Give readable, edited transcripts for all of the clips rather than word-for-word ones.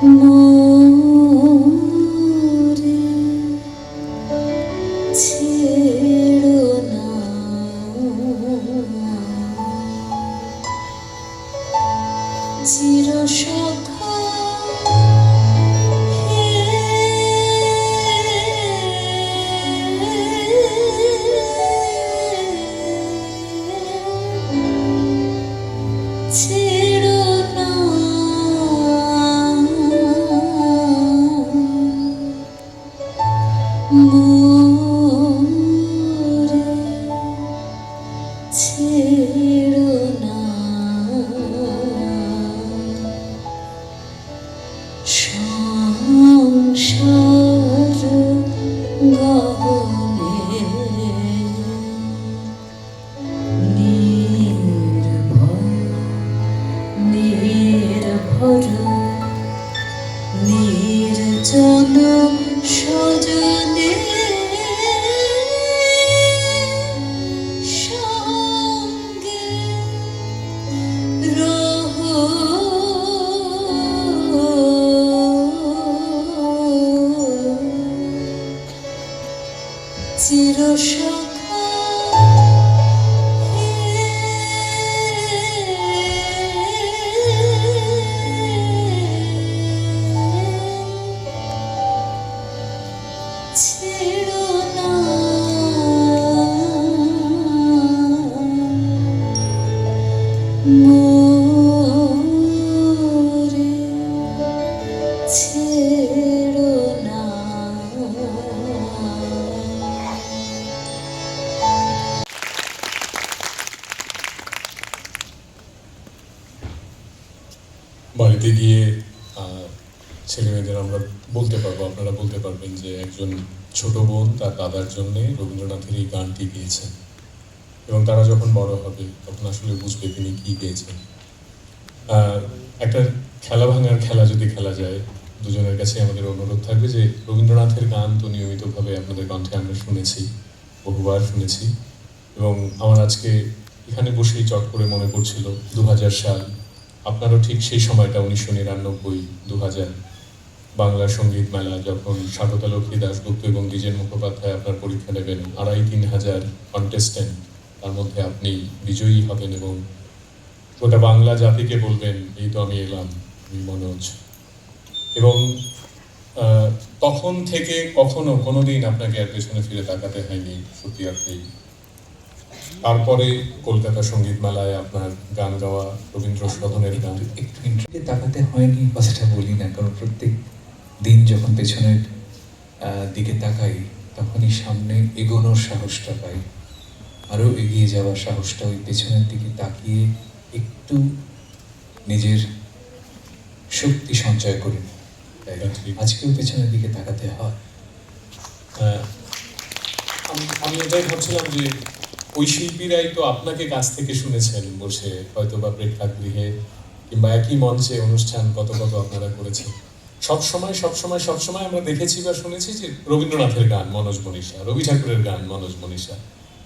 মোরে ছেড়ো না, চিরসখা ছেড়ো না, মোরে ছেড়ো না, সংসার গহনে নির্ভর নির্জন সজনে সঙ্গে রহো, চিরসখা ছেড়ো না, মোরে ছেড়ো না। বাড়িতে গিয়ে ছেলেমেয়েদের আমরা বলতে পারবো, আপনারা বলতে পারবেন যে একজন ছোট বোন তার দাদার জন্য রবীন্দ্রনাথের এই গানটি গেয়েছেন, এবং তারা যখন বড় হবে তখন আসলে বুঝবে তিনি কি গেয়েছেন। একটা খেলা ভাঙার খেলা যদি খেলা যায়, দুজনের কাছে আমাদের অনুরোধ থাকবে যে রবীন্দ্রনাথের গান তো নিয়মিতভাবে আপনাদের কণ্ঠে আমরা শুনেছি, বহুবার শুনেছি, এবং আমার আজকে এখানে বসেই চট করে মনে পড়ছিল 2000 সাল, আপনারও ঠিক সেই সময়টা 1999, 2000 বাংলা সঙ্গীত মেলা, যখন স্বাগতা লক্ষ্মী দাশগুপ্ত এবং দ্বিজেন মুখোপাধ্যায় আপনার পরীক্ষা নেবেন, 2,5-3 হাজার কন্টেস্ট্যান্ট, তার মধ্যে আপনি বিজয়ী হবেন এবং গোটা বাংলা জাতিকে বলবেন এই তো আমি এলাম, আমি মনোজ। এবং তখন থেকে কখনো কোনোদিন আপনাকে আর পেছনে ফিরে তাকাতে হয়নি, সত্যি অর্থেই। তারপরে কলকাতা সঙ্গীত মেলায় আপনার গান গাওয়া, রবীন্দ্র সদনের গান। একটু তাকাতে হয়নি কথাটা বলি না, কারণ প্রত্যেক দিন যখন পেছনের দিকে তাকাই তখনই সামনে এগোনোর সাহসটা পাই, আরও এগিয়ে যাওয়ার সাহসটা ওই পেছনের দিকে তাকিয়ে একটু নিজের শক্তি সঞ্চয় করে নিই। আজকেও পেছনের দিকে তাকাতে হয়। আমি এটাই ভাবছিলাম যে ওই শিল্পীরাই তো আপনাকে কাছ থেকে শুনেছেন বসে, হয়তো বা প্রেক্ষাগৃহে কিংবা একই মঞ্চে অনুষ্ঠান কত কত আপনারা করেছেন। সবসময় আমরা দেখেছি বা শুনেছি যে রবীন্দ্রনাথের গান মনোজ মনীষা, রবি ঠাকুরের গান মনোজ মনীষা।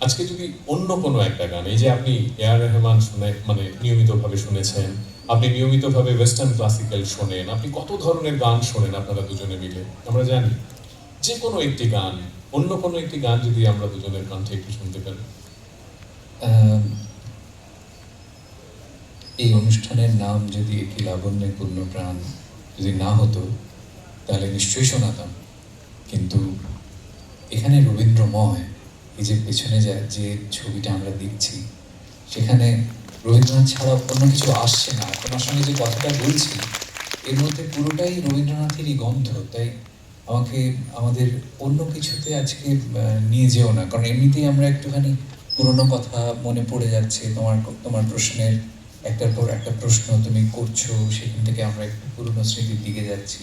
আজকে যদি অন্য কোনো একটা গান, এই যে আপনি এআর রহমান শুনে মানে নিয়মিতভাবে শুনেছেন, আপনি নিয়মিতভাবে ওয়েস্টার্ন ক্লাসিক্যাল শোনেন, আপনি কত ধরনের গান শোনেন আপনারা দুজনে মিলে, আমরা জানি। যে কোনো একটি গান, অন্য কোনো একটি গান যদি আমরা দুজনের কণ্ঠে একটু শুনতে পারি। এই অনুষ্ঠানের নাম যদি একটি লাবণ্যে পূর্ণ প্রাণ যদি না হতো তাহলে নিশ্চয়ই শোনাতাম, কিন্তু এখানে রবীন্দ্রময়, এই যে পেছনে যে ছবিটা আমরা দেখছি সেখানে রবীন্দ্রনাথ ছাড়া অন্য কিছু আসছে না। আপনার সঙ্গে যে কথাটা বলছি এর মধ্যে পুরোটাই রবীন্দ্রনাথেরই গন্ধ, তাই আমাদের অন্য কিছুতে আজকে নিয়ে যেও না, কারণ এমনিতেই আমরা একটুখানি পুরোনো কথা মনে পড়ে যাচ্ছে। তোমার প্রশ্নের একটার পর একটা প্রশ্ন তুমি করছো, সেখান থেকে আমরা একটু পুরোনো স্মৃতির দিকে যাচ্ছি।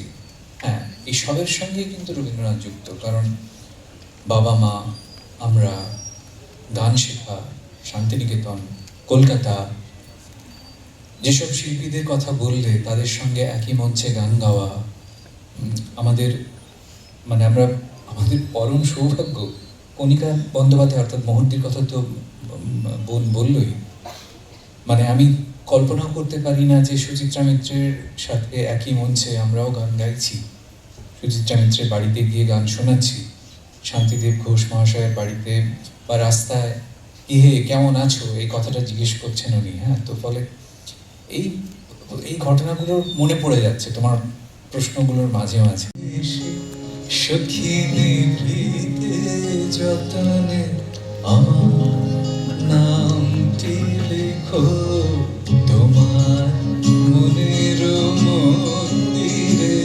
হ্যাঁ, এই সবের সঙ্গে কিন্তু রবীন্দ্রনাথ যুক্ত, কারণ বাবা মা, আমরা, গান শেখা, শান্তিনিকেতন, কলকাতা, যেসব শিল্পীদের কথা বললে তাদের সঙ্গে একই মঞ্চে গান গাওয়া আমাদের পরম সৌভাগ্য। কণিকা বন্দ্যোপাধ্যায় অর্থাৎ মোহনদির কথা তো বোন বললই, আমি কল্পনাও করতে পারি না যে সুচিত্রা মিত্রের সাথে একই মঞ্চে আমরাও গান গাইছি, সুচিত্রা মিত্রের বাড়িতে গিয়ে গান শোনাচ্ছি, শান্তিদেব ঘোষ মহাশয়ের বাড়িতে বা রাস্তায় কি হে কেমন আছো এই কথাটা জিজ্ঞেস করছেন উনি। হ্যাঁ, তো ফলে এই এই ঘটনাগুলো মনে পড়ে যাচ্ছে তোমার প্রশ্নগুলোর মাঝে মাঝে। সখী নিভৃতে যতনে আমার নামটি লেখো তোমার মনের মন্দিরে,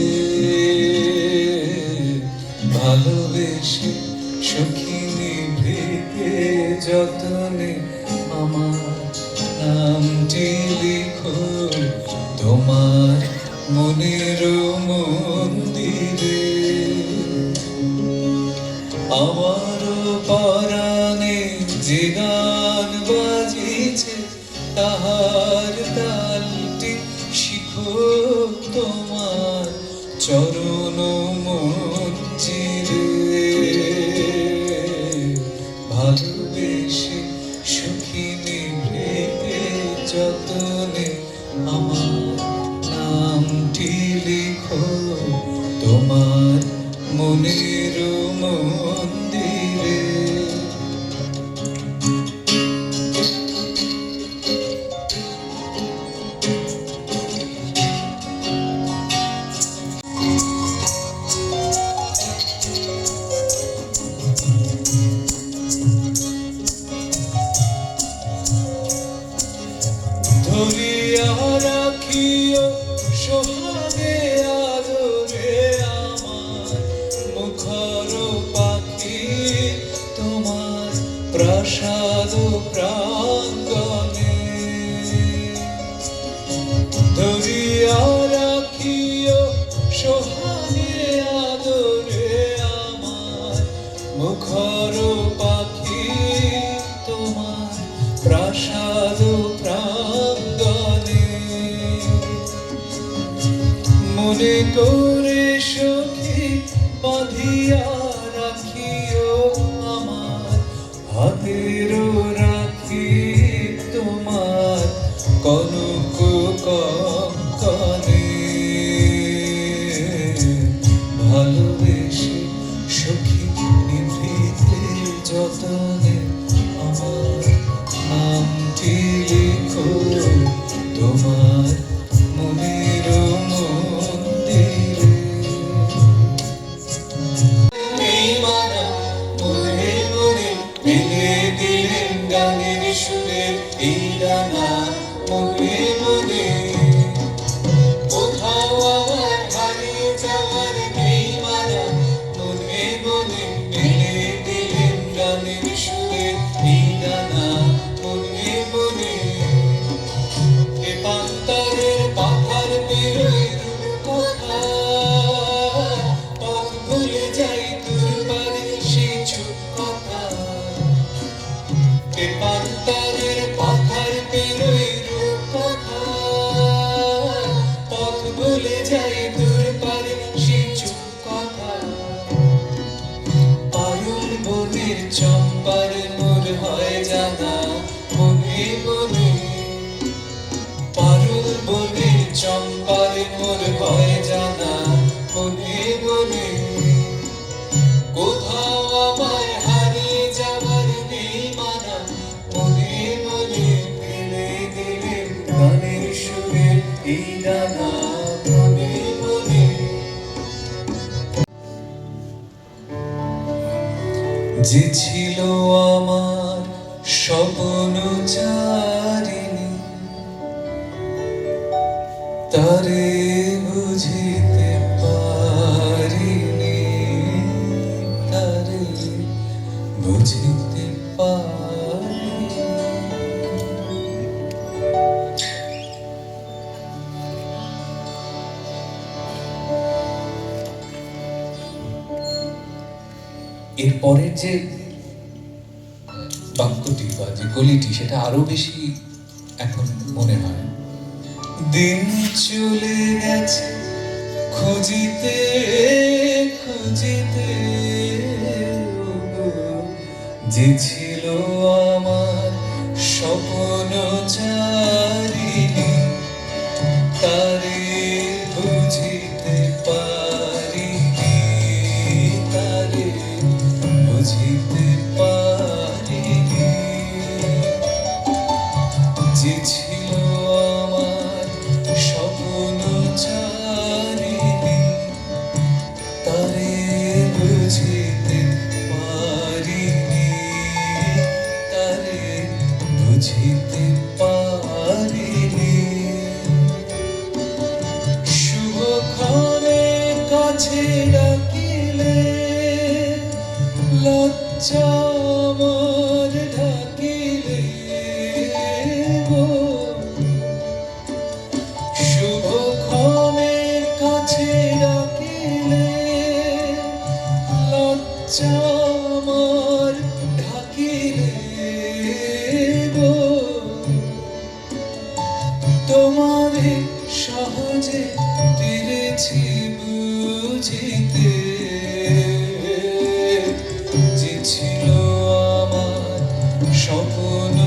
ভালোবেসে সখী নিভৃতে যতনে আমার নামটি লিখো তোমার মনের মন্দিরে। আমার পরাণে যে গান বাজিছে তাহার তালটি শিখো তোমার চরণ মঞ্জিরে, ভালোবেসে সুখী নিভৃতে যতনে আমার নামটি লিখো তোমার মনের মন্দিরে। ধরিয়া রাখিও সোহাগে আদরে আমার মুখর পাখি তোমার প্রাসাদ প্রাঙ্গণে। ধরিয়া রাখিও সোহাগে আদরে আমার মুখর পাখি তোমার প্রাসাদ প্রাঙ্গণে। মনে করে সখী বাঁধিয়া রাখিও আমার হাতের রাখি তোমার কনক কঙ্কণে। ভালোবেসে সখী নিভৃতে যতনে আমার নামটি লিখো তোমার মনের মন্দিরে। এই মানা মনে মনে মেলে দিলেন গানের সুরে এই ডানা মনে মনে। কোথাও আমার হারিয়ে যাওয়ার নেই মানা মনে মনে মেলে দিলেন গানের সুরে এই ডানা মনে মনে। এ পান্তরের পাথার পেরোই কথা পথ ভুলে যাই দুর্বারে সেই চুপ কথা। এ পান্তরের পাথার পেরোই কথা পথ ভুলে যাই দুর্বারে সেই চুপ কথা। পায়ুল বনের চম্পার মোর হয় জানা মনে মনে। পারুল বনের চম্পার মোর হয় জানা মনে মনে। কোথাও আমার হারিয়ে যাবার নেই মানা মনে মনে। ফেলে দিলেন গানের সুরে এই ডানা মনে মনে। যে ছিল আমার স্বপ্ন চারিণী তারে বুঝিতে পারিনি, তারে বুঝিতে পারিনি। এর পরের যে বাক্যটি বা যে গলিটি সেটা আরো বেশি এখন মনে হয়। দিন চলে গেছে খুঁজিতে খুঁজিতে যে ছিল আমার স্বপ্ন চারিণী কাছে ডাকিলে লজ্জা আমার ঢাকিলে গো শুভক্ষণের কাছে ডাকিলে লজ্জা আমার ঢাকিলে গো তোমারে সহজে পেরেছি বুঝিতে যে ছিল আমার স্বপ্ন